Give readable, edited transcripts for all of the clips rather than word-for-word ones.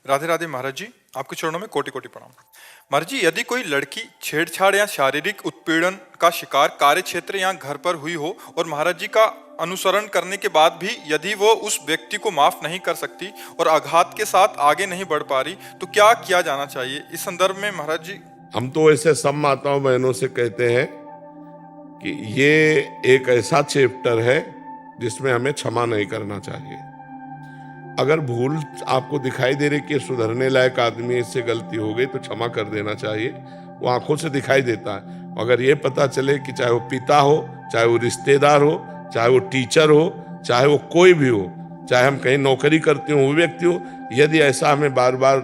राधे राधे महाराज जी, आपके चरणों में कोटि कोटि प्रणाम। महाराज जी, यदि कोई लड़की छेड़छाड़ या शारीरिक उत्पीड़न का शिकार कार्य क्षेत्र या घर पर हुई हो और महाराज जी का अनुसरण करने के बाद भी यदि वो उस व्यक्ति को माफ नहीं कर सकती और आघात के साथ आगे नहीं बढ़ पा रही, तो क्या किया जाना चाहिए इस संदर्भ में महाराज जी? हम तो ऐसे सब माताओं बहनों से कहते हैं कि ये एक ऐसा चैप्टर है जिसमें हमें क्षमा नहीं करना चाहिए। अगर भूल आपको दिखाई दे रही कि सुधरने लायक आदमी, इससे गलती हो गई तो क्षमा कर देना चाहिए। वो आंखों से दिखाई देता है। अगर ये पता चले कि चाहे वो पिता हो, चाहे वो रिश्तेदार हो, चाहे वो टीचर हो, चाहे वो कोई भी हो, चाहे हम कहीं नौकरी करते हो वो व्यक्ति हो, यदि ऐसा हमें बार बार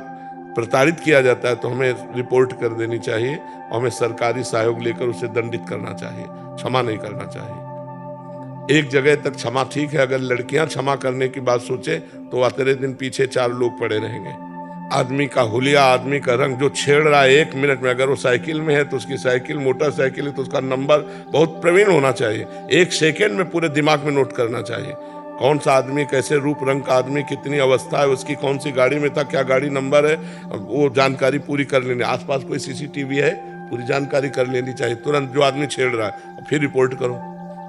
प्रताड़ित किया जाता है तो हमें रिपोर्ट कर देनी चाहिए और हमें सरकारी सहयोग लेकर उसे दंडित करना चाहिए, क्षमा नहीं करना चाहिए। एक जगह तक क्षमा ठीक है। अगर लड़कियां क्षमा करने की बात सोचे तो आते दिन पीछे 4 लोग पड़े रहेंगे। आदमी का हुलिया, आदमी का रंग, जो छेड़ रहा है 1 मिनट में, अगर वो साइकिल में है तो उसकी साइकिल, मोटरसाइकिल है तो उसका नंबर बहुत प्रवीण होना चाहिए। 1 सेकेंड में पूरे दिमाग में नोट करना चाहिए कौन सा आदमी, कैसे रूप रंग का आदमी, कितनी अवस्था है उसकी, कौन सी गाड़ी में था, क्या गाड़ी नंबर है, वो जानकारी पूरी कर लेनी। आसपास कोई सीसीटीवी है, पूरी जानकारी कर लेनी चाहिए तुरंत, जो आदमी छेड़ रहा है, फिर रिपोर्ट करो।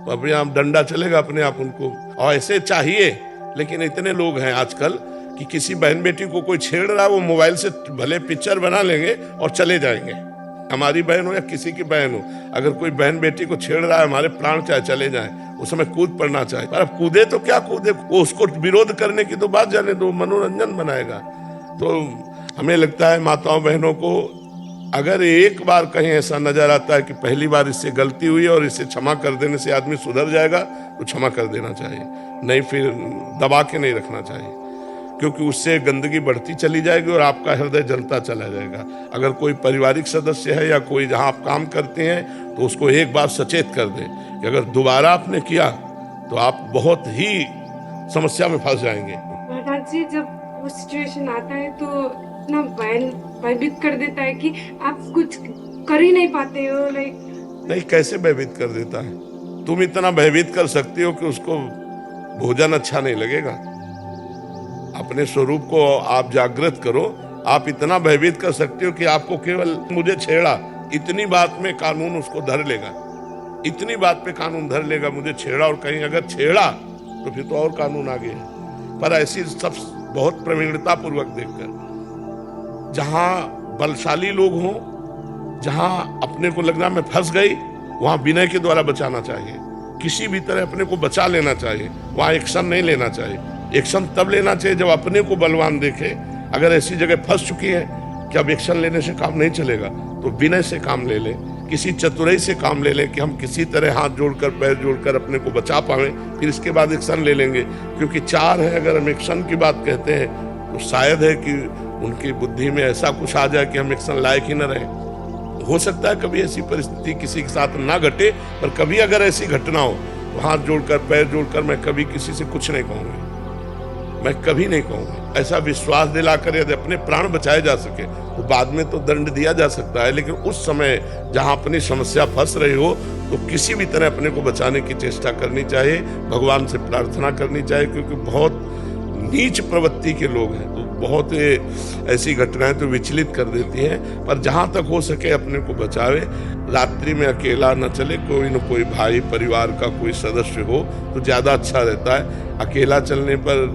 तो अपने आप डंडा चलेगा अपने आप उनको, और ऐसे चाहिए। लेकिन इतने लोग हैं आजकल कि किसी बहन बेटी को कोई छेड़ रहा है, वो मोबाइल से भले पिक्चर बना लेंगे और चले जाएंगे। हमारी बहन हो या किसी की बहन हो, अगर कोई बहन बेटी को छेड़ रहा है, हमारे प्राण चाहे चले जाएं, उस समय कूद पड़ना चाहिए। पर अब कूदे तो क्या कूदे, वो उसको विरोध करने की तो बात जाने दो, मनोरंजन बनाएगा। तो हमें लगता है माताओं बहनों को, अगर एक बार कहीं ऐसा नजर आता है कि पहली बार इससे गलती हुई और इसे क्षमा कर देने से आदमी सुधर जाएगा, तो क्षमा कर देना चाहिए, नहीं फिर दबा के नहीं रखना चाहिए, क्योंकि उससे गंदगी बढ़ती चली जाएगी और आपका हृदय जलता चला जाएगा। अगर कोई पारिवारिक सदस्य है या कोई जहां आप काम करते हैं तो उसको एक बार सचेत कर दें कि अगर दोबारा आपने किया तो आप बहुत ही समस्या में फंस जाएंगे। महाराज जी, जब वो सिचुएशन आता है तो इतना भयभीत कर देता है कि आप कुछ कर ही नहीं पाते हो। नहीं, कैसे भयभीत कर देता है? तुम इतना भयभीत कर सकती हो कि उसको भोजन अच्छा नहीं लगेगा। अपने स्वरूप को आप जागृत करो। आप इतना भयभीत कर सकते हो कि आपको केवल मुझे छेड़ा, इतनी बात में कानून उसको धर लेगा, इतनी बात पे कानून धर लेगा, मुझे छेड़ा। और कहीं अगर छेड़ा तो फिर तो और कानून आगे है। पर ऐसी सब बहुत प्रवीणता पूर्वक देखकर, जहां बलशाली लोग हों, जहां अपने को लगना मैं फंस गई, वहां विनय के द्वारा बचाना चाहिए। किसी भी तरह अपने को बचा लेना चाहिए, वहां एक्शन नहीं लेना चाहिए। एक्शन तब लेना चाहिए जब अपने को बलवान देखे। अगर ऐसी जगह फंस चुकी है कि अब एक्शन लेने से काम नहीं चलेगा, तो विनय से काम ले ले, किसी चतुराई से काम ले ले कि हम किसी तरह हाथ जोड़कर, पैर जोड़कर अपने को बचा पाए, फिर इसके बाद एक्शन ले लेंगे। क्योंकि 4 है, अगर हम एक्शन की बात कहते हैं तो शायद है कि उनकी बुद्धि में ऐसा कुछ आ जाए कि हम एक्शन लायक ही न रहे। हो सकता है कभी ऐसी परिस्थिति किसी के साथ ना घटे, पर कभी अगर ऐसी घटना हो तो हाथ जोड़कर, पैर जोड़कर मैं कभी किसी से कुछ नहीं कहूँगी, मैं कभी नहीं कहूँगी। ऐसा विश्वास दिलाकर यदि अपने प्राण बचाए जा सके तो बाद में तो दंड दिया जा सकता है, लेकिन उस समय जहाँ अपनी समस्या फंस रही हो तो किसी भी तरह अपने को बचाने की चेष्टा करनी चाहिए, भगवान से प्रार्थना करनी चाहिए। क्योंकि बहुत नीच प्रवृत्ति के लोग हैं, तो बहुत ऐसी घटनाएं तो विचलित कर देती हैं। पर जहाँ तक हो सके अपने को बचावे। रात्रि में अकेला न चले, कोई न कोई भाई परिवार का कोई सदस्य हो तो ज़्यादा अच्छा रहता है। अकेला चलने पर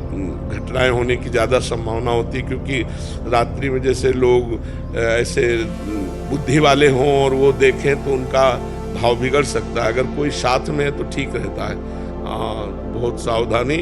घटनाएं होने की ज़्यादा संभावना होती है, क्योंकि रात्रि में जैसे लोग ऐसे बुद्धि वाले हों और वो देखें तो उनका भाव बिगड़ सकता है। अगर कोई साथ में है तो ठीक रहता है। बहुत सावधानी